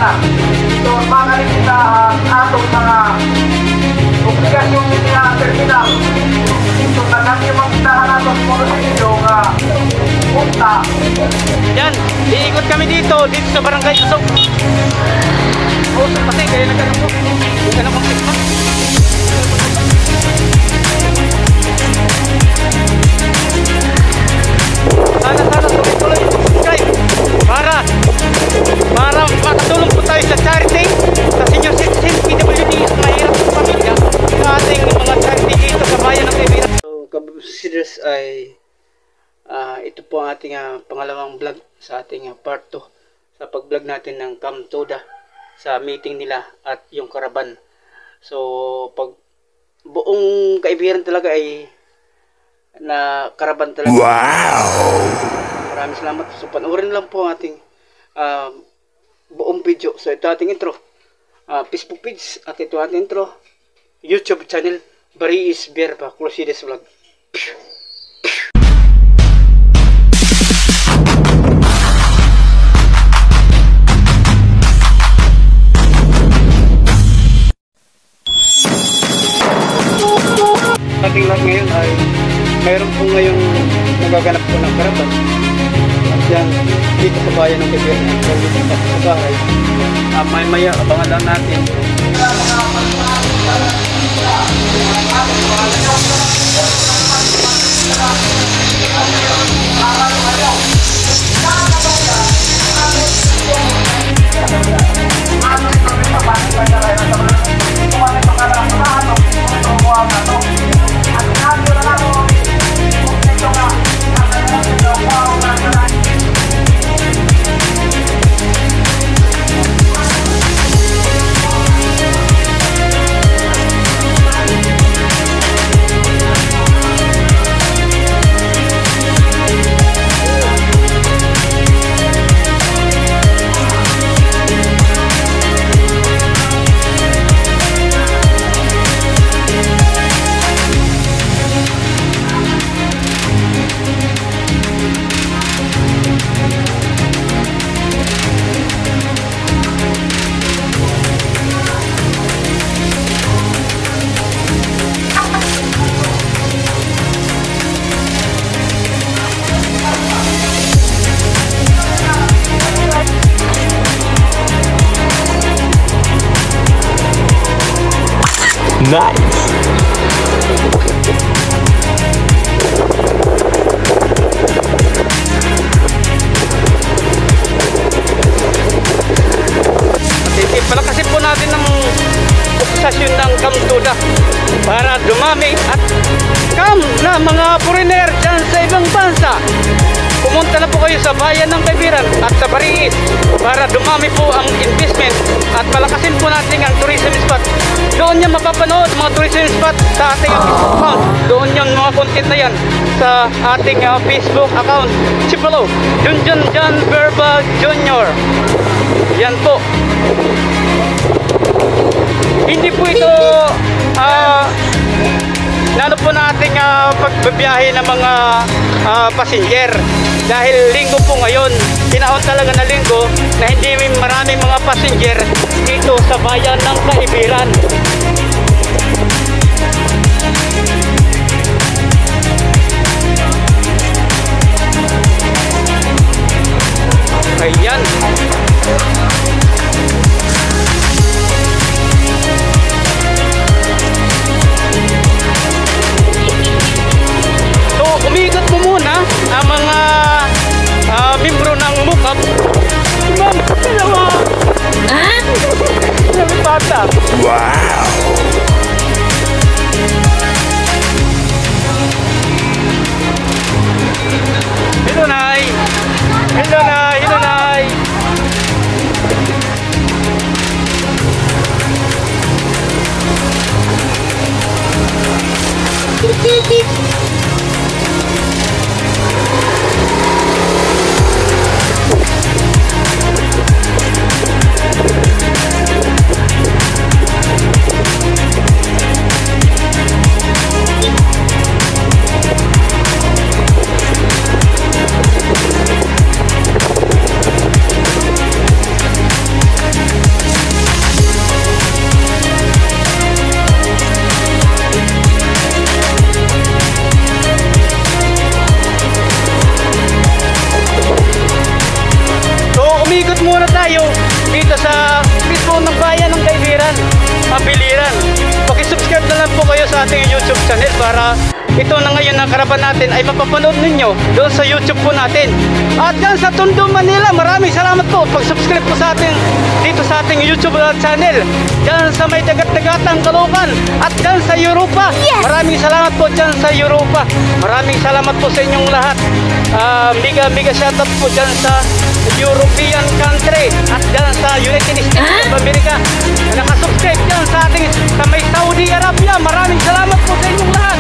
na. So, magaling sa atong mga obligasyon niya terminal. So, tagang yung magtahan natin po sa inyo nga punta. Yan, iikot kami dito sa Barangay Susok. Oo, sa pati, kaya nagkaroon po. Huwag ka na pang tikman. Sana tuloy-tuloy subscribe para makatulong po tayo sa charity sa senior citizen PWD at mahirap sa pamilya sa ating mga charity dito sa bayan ng Quezon. So, kabusiders ay ito po ang ating pangalawang vlog sa ating part 2 sa pag-vlog natin ng Camp Toda sa meeting nila at yung karaban. So, pag buong kaibigan talaga ay na karaban talaga. Wow! Maraming salamat. So, panoorin lang po ang ating buong video. So, ito ating intro. Facebook page at ito ating intro. YouTube channel. Bariis Bierba Crucides Vlog. Ating lahat ngayon ay mayroon po ngayong nagaganap po ng karaban. At yan, dito sa bayan ng Quezon, dito sa bahay. Maya abangan lang natin. Nice. Palakasin po natin ng opisasyon ng Camp Toda para dumami at na mga foreigner dyan sa ibang bansa. Pumunta na po kayo sa bayan ng Kaibiran at sa Bariis para dumami po ang investment at palakasin po natin ang tourism spot. Doon nyo mapapanood mga tourism spot sa ating Facebook account. Doon yung mga content na yan sa ating Facebook account. Chipolo, Junjun John Bierba Jr. Yan po. Hindi po ito lalo po nating pagbabiyahe ng mga passenger dahil linggo po ngayon, tinaon talaga na linggo na hindi maraming mga passenger dito sa bayan ng Kaibiran. Ayan. Umiikot mo muna ang mga membro ng MUKAP. Ma'am, dalawa. Dalawa bata. Wow! Mag-ikot muna tayo dito sa mismo ng bayan ng Kaibiran, Biliran. Paki-subscribe na lang po kayo sa ating YouTube channel para ito na ngayon na karaban natin ay mapapanood ninyo doon sa YouTube po natin. At dyan sa Tondo, Manila, maraming salamat po pag-subscribe po sa ating dito sa ating YouTube channel. Dyan sa may dagat-dagatang Caloocan at dyan sa Europa. Maraming salamat po dyan sa Europa. Maraming salamat po sa inyong lahat. Mega shoutout po dyan sa European country at dyan sa United States of America na nakasubscribe dyan sa ating sa may Saudi Arabia. Maraming salamat po sa inyong lahat.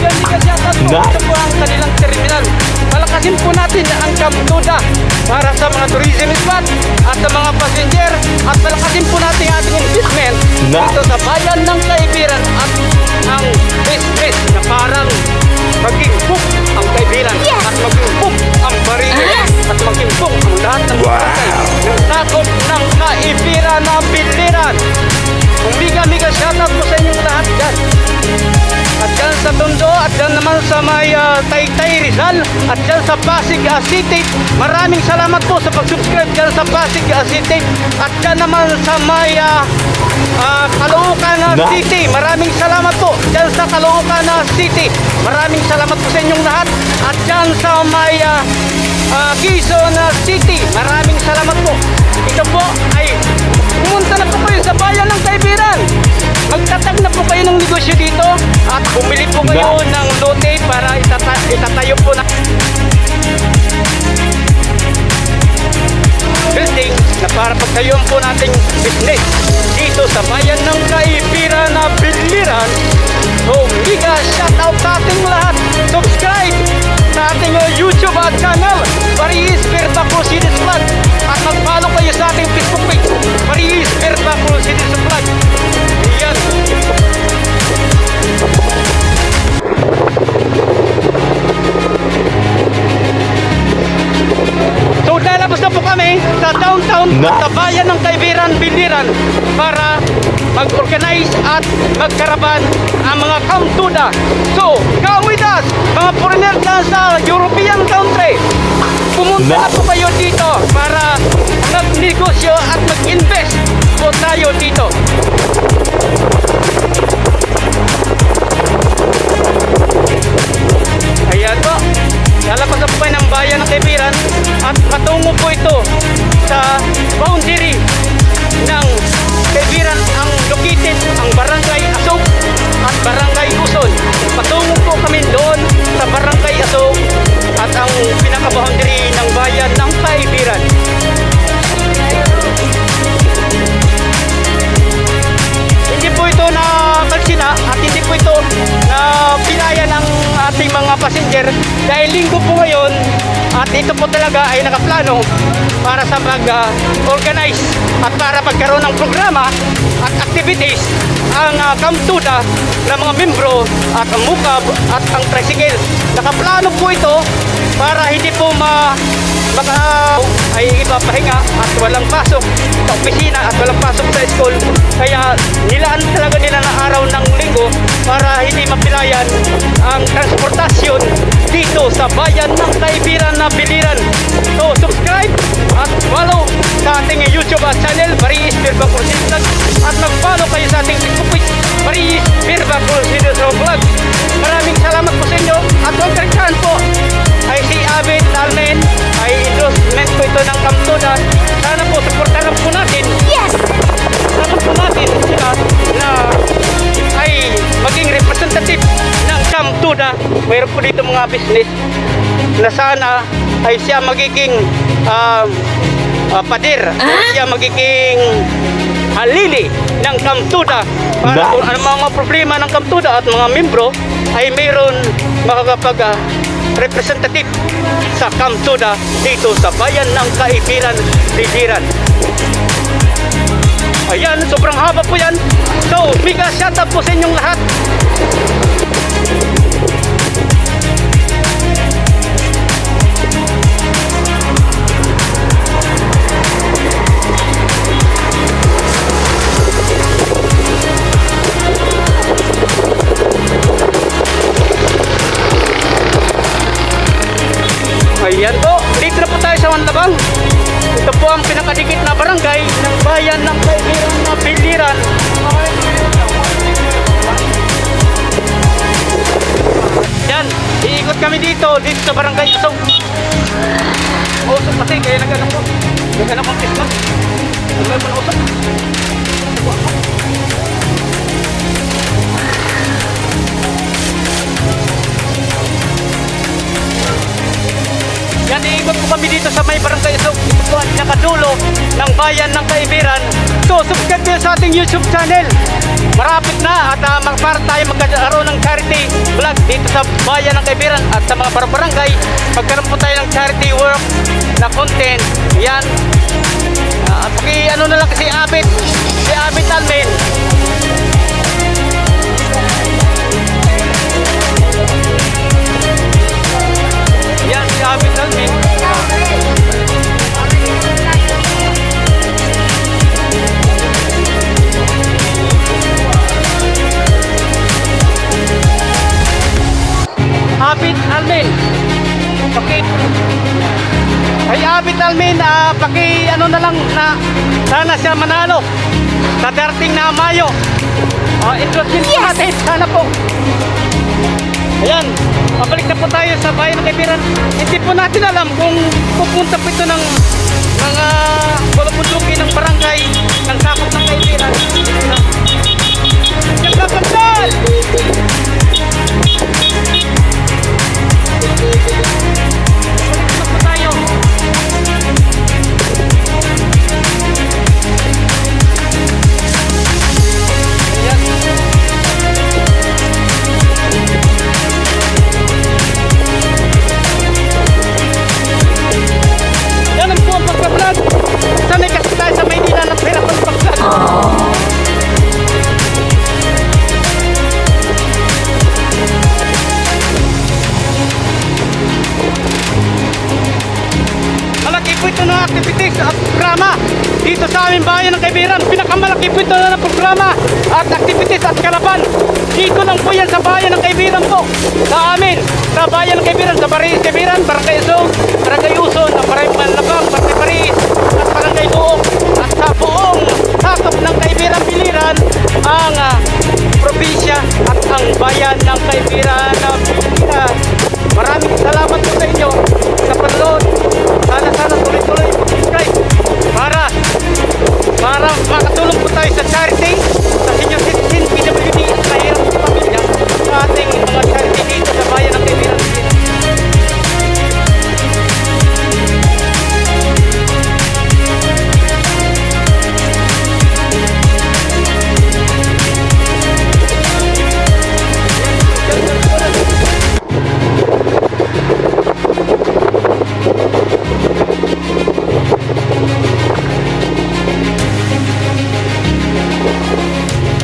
Mega shoutout po. Ito po ang kanilang terminal. Palakasin po natin ang Camp Tuda para sa mga tourism spot at sa mga passenger, at palakasin po natin ang ating investment dito sa bayan ng Kaibiran at ang business na parang maging book ang Kaibiran at maging book ang Barilan at maging book ang lahat ng barangay ng sakop ng Kaibiran na Biliran. Mega shoutout po sa inyong lahat dyan. At dyan sa Tondo, at dyan naman sa may Taytay Rizal, at dyan sa Pasig City. Maraming salamat po sa pag-subscribe dyan sa Pasig City. At dyan naman sa may Caloocan City. Maraming salamat po dyan sa Caloocan City. Maraming salamat po sa inyong lahat. At dyan sa may Quezon City. Maraming salamat po. Ito po ay pumunta na po kayo sa bayan ng Kaibiran. Magtatag na po kayo ng negosyo dito at bumili po kayo ng lote para itatayo po na building na para pagtayuan po nating business dito sa bayan ng Kaibiran na Biliran. So, mega shoutout sa ating lahat. Subscribe sa ating YouTube channel, Paris Verbaco Cities Vlog, at mag-follow kayo sa ating Facebook page, Paris Verbaco Cities Vlog. Yan. So, lalabas na po kami sa downtown sa bayan ng Kaibiran, Biliran para mag-organize at magkaraban ang mga Camp Tuda. So, come with us, mga foreigner na sa European country. Pumunta na po kayo dito para mag-negosyo at mag-invest po tayo dito. Ayan po, lalabas na po kayo ng bayan ng Kaibiran at patungo po ito sa boundary ng Kaibiran, ang located ang Barangay Asog at Barangay Uson. Patungo po kami doon sa Barangay Asog at ang pinaka-boundary ng bayan ng Kaibiran. Hindi po ito na kalsina at hindi po ito na pinaya ng ating mga passenger dahil linggo po ngayon at ito po talaga ay nakaplano para sa mag-organize at para pagkaroon ng programa at activities ang Camp Tuda ng mga membro at ang MUCAB at ang tricycle. Nakaplano po ito para hindi po ay ipapahinga at walang pasok sa opisina at walang pasok sa school. Kaya nilaan talaga nila na araw ng linggo para hindi mapilayan ang transportasyon dito sa bayan ng Kaibiran na Biliran. So subscribe at follow sa ating YouTube channel, Paris Verbaco Cities Vlog, at mag-follow kayo sa ating Facebook page, Paris Verbaco Cities Vlog. Maraming salamat po sa inyo at huwag karikahan po ay si Abed Almen ay endorsement po ito ng Camp Tuda. Sana po supportahan po natin. Sana po natin sila na ay maging representative ng Camp Tuda. Mayroon po dito mga business na sana ay siya magiging pader, siya magiging halili ng Camp Tuda para kung ano mga problema ng Camp Tuda at mga membro ay mayroon makakapag representative sa Camp Tuda dito sa bayan ng Kaibiran, Biliran. Ayan, sobrang haba po yan. So, mega shoutout po sa inyong lahat. Ayan po, dito na po tayo sa Manlabang. Ito ang pinakadikit na barangay ng bayan ng Kaibiran na Biliran. Yan, iikot kami dito sa barangay Usog. Usog kasi, kaya nag-anak ko. Nag-anak kong kisman. Nag-anak ko na Usog. Yan, iikot ko kami dito sa may barangay Usog. Ito po ang nakadulo ng bayan ng Kaibiran. So, subscribe kayo sa ating YouTube channel. Marapit na at para tayo magkaroon ng charity vlog dito sa bayan ng Kaibiran at sa mga barangay. Magkaroon po tayo ng charity work na content. Yan. Ano na lang kasi si Abit Almen. Yan, si Abit Almen. Abit Almen. Ay Abit Almen, ano na lang na sana siya manalo sa darating na Mayo. Interesting natin, sana po. Ayan, pabalik na po tayo sa bayan ng Kaibiran. Hindi po natin alam kung pupunta po ito ng mga bulapunduki ng barangay ng sakop ng Kaibiran. Yung kapandal! Pabalik na po tayo. Yan ang po ang pagka-vlog. Sanay kasi tayo sa Maynila ng pera pag pag-vlog. Malaki po ito ng activities at programa dito sa aming bayan ng Kaibiran. Pinakamalaki po ito ng programa at activities at kalaban. Dito lang po yan sa bayan ng Kaibiran po. Sa amin, sa bayan ng Kaibiran, sa Kaibiran, Barangay Usog, Barangay Uson, Barangay Panlabang, Barangay Paris, at Barangay Luok. At sa buong sakop ng Kaibiran Biliran, ang probinsya at ang bayan ng Kaibiran na Biliran. Maraming salamat po sa inyo sa panonood. Sana tuloy-tuloy mag-subscribe para makatulong po tayo sa charity, sa senior citizen, PWD at mahirap sa pamilya sa ating mga charity dito sa bayan ng Kaibiran.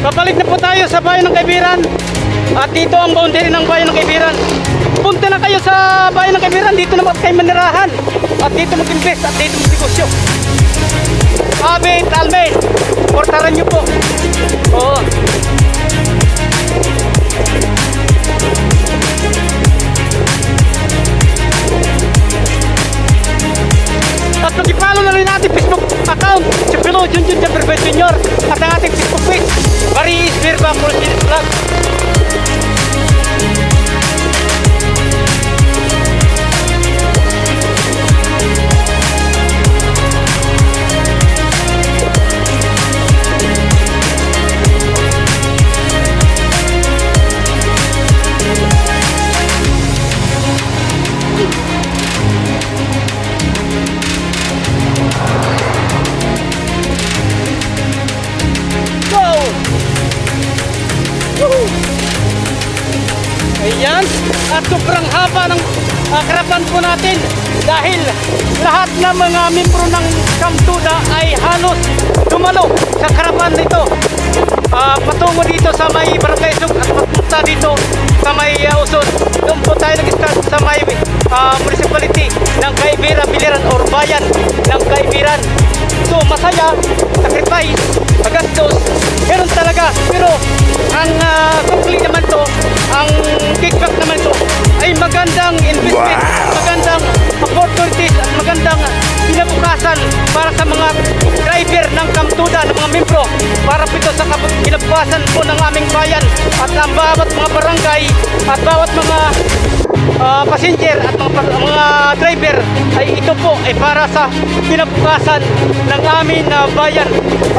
Babalik na po tayo sa bayan ng Kaibiran. At dito ang boundary ng bayan ng Kaibiran. Punta na kayo sa bayan ng Kaibiran. Dito na kayo manirahan. At dito mag-invest at dito mag-negosyo. Abit Almen, portaran nyo po. Oo. At mag-follow na rin natin Facebook account si Pilo Junjun Jumper Junior at ang ating Facebook page Marie Isberba Pulsin Vlog. Ayan, at sobrang haba ng karapan po natin dahil lahat ng mga membro ng Kamtuda ay halos dumalo sa karapan nito. Patungo dito sa may Barangay Usog at papunta dito sa may Usod. Doon po tayo nag-start sa may municipality ng Kaibiran Biliran or bayan ng Kaibiran. So masaya, sacrifice, magastos, meron talaga. Pero ang complete naman to, ang kickback naman to ay magandang investment, magandang opportunities at magandang kinabukasan para sa mga driver ng Kamtuda, ng mga membro, para po ito sa kinabukasan po ng aming bayan at ang bawat mga barangay at bawat mga passenger at mga driver ay ito po ay para sa kinabukasan ng amin na bayan,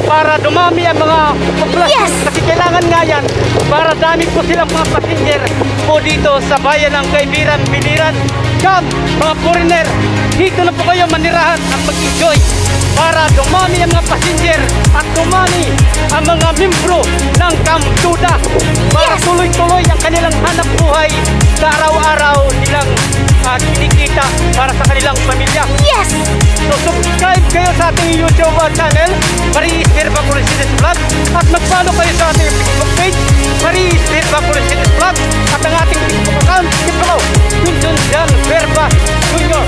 para dumami ang mga populasyon. Kasi kailangan nga yan para dami po silang mga passenger po dito sa bayan ng Kaibiran, Biliran. Come mga foreigner, dito na po kayo manirahan at mag-enjoy para dumami ang mga passenger at dumami ang mga membro ng Kamtuda para tuloy-tuloy ang kanilang hanap buhay sa araw-araw nilang kinikita para sa kanilang pamilya. Yes! So subscribe kayo sa ating YouTube channel, Maris Herba Colisedes Vlog, at mag-follow kayo sa ating Facebook page, Maris Herba Colisedes Vlog, at ang ating Facebook account, Kipro, Quinton Jan Herba Jr.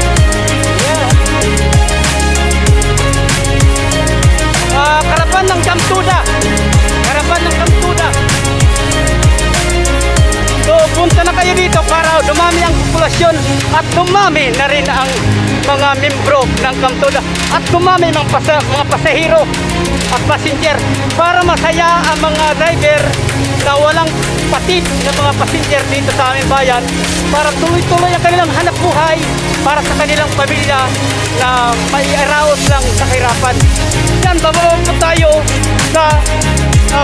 Karapan ng Kamtuda, karapan ng Kamtuda. So punta na kayo dito para dumami ang populasyon at dumami na rin ang mga membro ng Kamtuda at dumami ang mga pasahero at passenger para masaya ang mga driver na walang patid na mga passenger dito sa aming bayan, para tuloy-tuloy ang kanilang hanap buhay para sa kanilang pamilya na may araos lang sa kahirapan. Yan, bababa po tayo sa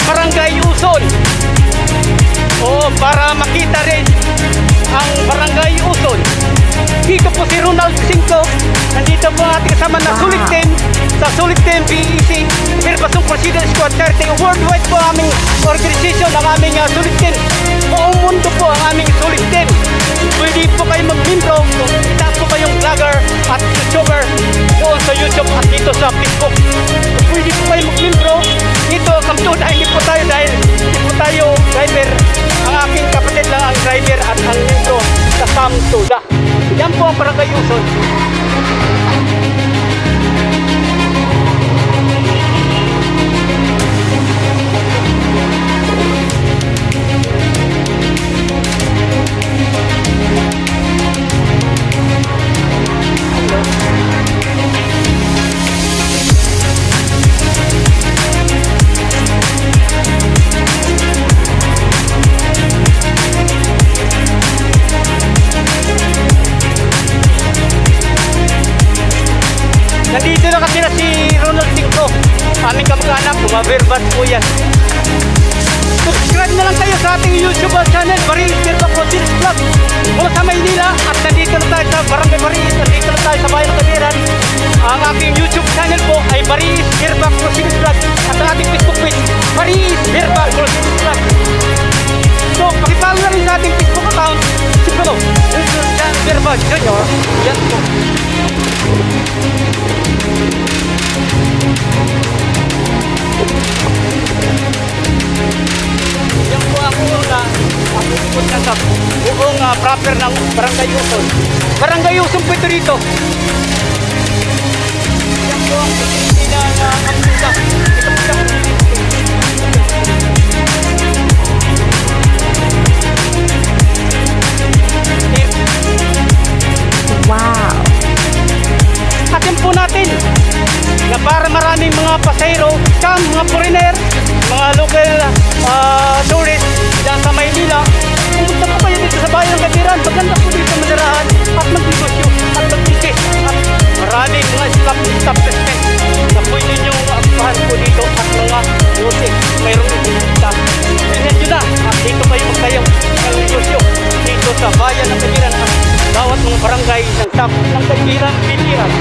Barangay Uson. Oo, para makita rin ang Barangay Uson. Dito po si Ronald Cinco. Nandito po ang ating kasama na Sulit Team sa Sulit Team BEC Herbasong President Squad 30. Worldwide po ang aming organization, ang aming Sulit Team. Buong mundo po ang aming Sulit Team. Pwede po kayo mag-membro kung itaas po kayong vlogger at YouTuber doon sa YouTube at dito sa Facebook. Pwede po kayo mag-membro dito Kamtuda. Hindi po tayo dahil hindi po tayo driver. Ang aking kapatid lang ang driver at ang membro sa Kamtuda. Yan po ang Barangay Uson. Nandito na kasi na si Ronald Cinco, aming kamag-anak, bumaberbas po yan. Subscribe na lang kayo sa ating YouTube channel, Maris Herba Colisedes Vlog, mula sa Maynila. At nandito na tayo sa Barangay Maris, nandito na tayo sa bayan ng Kaibiran. Ang aking YouTube channel po ay Maris Herba Colisedes Vlog, at ang ating Facebook page, Maris Herba Colisedes Vlog. So, pakipalo na rin sa ating Facebook account, Kipro, Quinton Jan Herba Jr. Yan po. Yan po ako na ikot na sa buong proper ng Barangay Uson. Barangay Uson po ito dito. Yan po ang Kamtuda. Ito po yung wow! Atin po natin na para maraming mga pasahero, mga foreigner, mga local tourist dyan sa Maynila, pumunta po kayo dito sa bayan ng Kaibiran. Maganda po dito manirahan at mag-negosyo at mag-business at maraming mga establishment na pwede nyo aktuhan po dito at mga music. Mayroong ibigita. Tingnan nyo na at dito kayo magtayo ng negosyo dito sa bayan ng Kaibiran at bawat mga barangay ng Kaibiran, Biliran.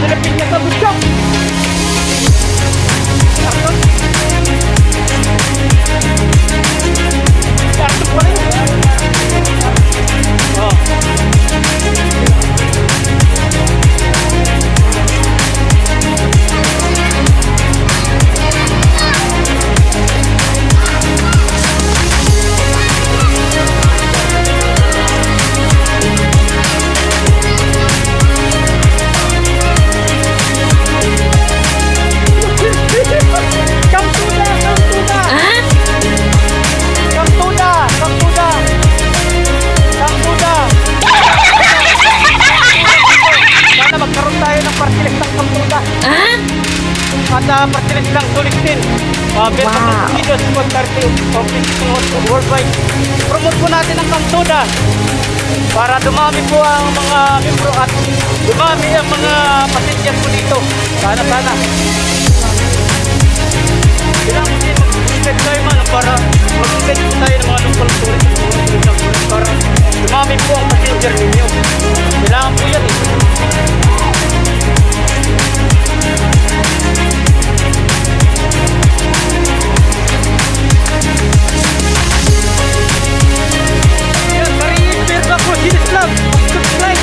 Silapin niya sa gusto. at partilis lang sulit din. Bel Videos, Squad 30, Office Worldwide. Promote po natin ang Kamtuda para dumami po ang mga membro at dumami ang mga passenger po dito. Sana. Kailangan din mag-subscribe tayo man para mag-subscribe po tayo ng mga local tourist para dumami po ang passenger ninyo. Kailangan po yan eh. Yan, Marie-Pierre Bacro, Sinis Club, subscribe!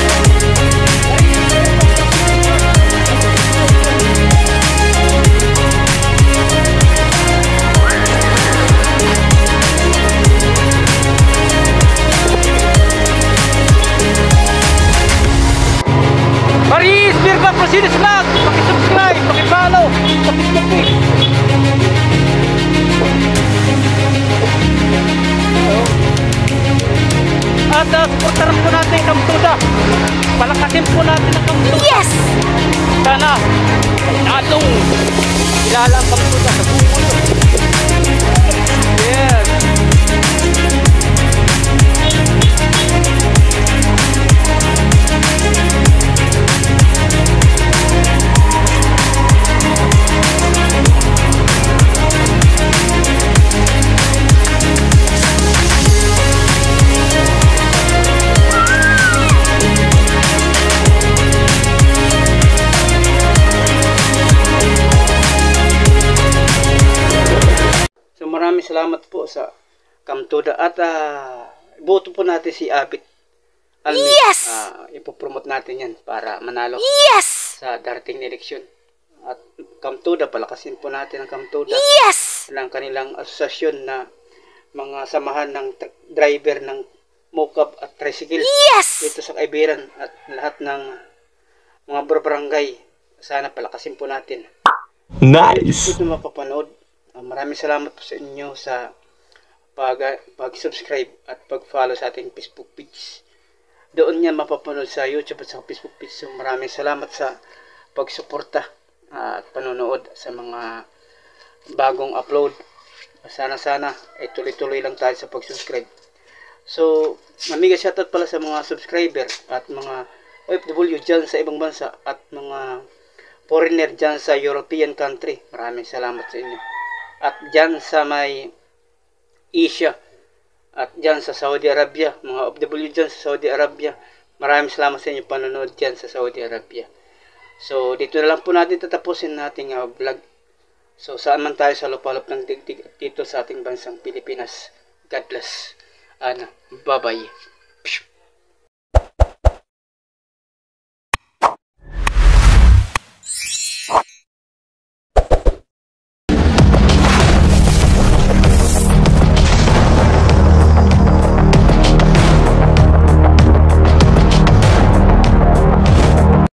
Maris, Birga Proceedings Vlog! Paki-subscribe, paki-follow, paki-Facebook page. At supportaran po natin ang Kamtuda. Palakasin po natin ang Kamtuda. Yes! Sana, natong kilala ang Kamtuda sa buong mundo. Yes! Maraming salamat po sa Kamtuda at boto po natin si Abit Almi. Yes! Ipopromote natin yan para manalo sa darating na eleksyon. At Kamtuda, palakasin po natin ang Kamtuda. Yes! Ng kanilang asosasyon na mga samahan ng driver ng mocab at tricycle. Yes! Dito sa Kaibiran at lahat ng mga barangay. Sana palakasin po natin. Nice! Ito mapapanood. Maraming salamat po sa inyo sa pag-subscribe at pag-follow sa ating Facebook page. Doon yan mapapanood sa YouTube at sa Facebook page. So maraming salamat sa pagsuporta at panonood sa mga bagong upload. Sana tuloy-tuloy lang tayo sa pag-subscribe. So mamiga shoutout pala sa mga subscriber at mga OFW dyan sa ibang bansa at mga foreigner dyan sa European country. Maraming salamat sa inyo. At dyan sa may Asia at dyan sa Saudi Arabia, mga OFW dyan sa Saudi Arabia, maraming salamat sa inyo panonood dyan sa Saudi Arabia. So dito na lang po natin tatapusin nating vlog. So saan man tayo sa lupalop ng digdig dito sa ating bansang Pilipinas. God bless. Bye bye.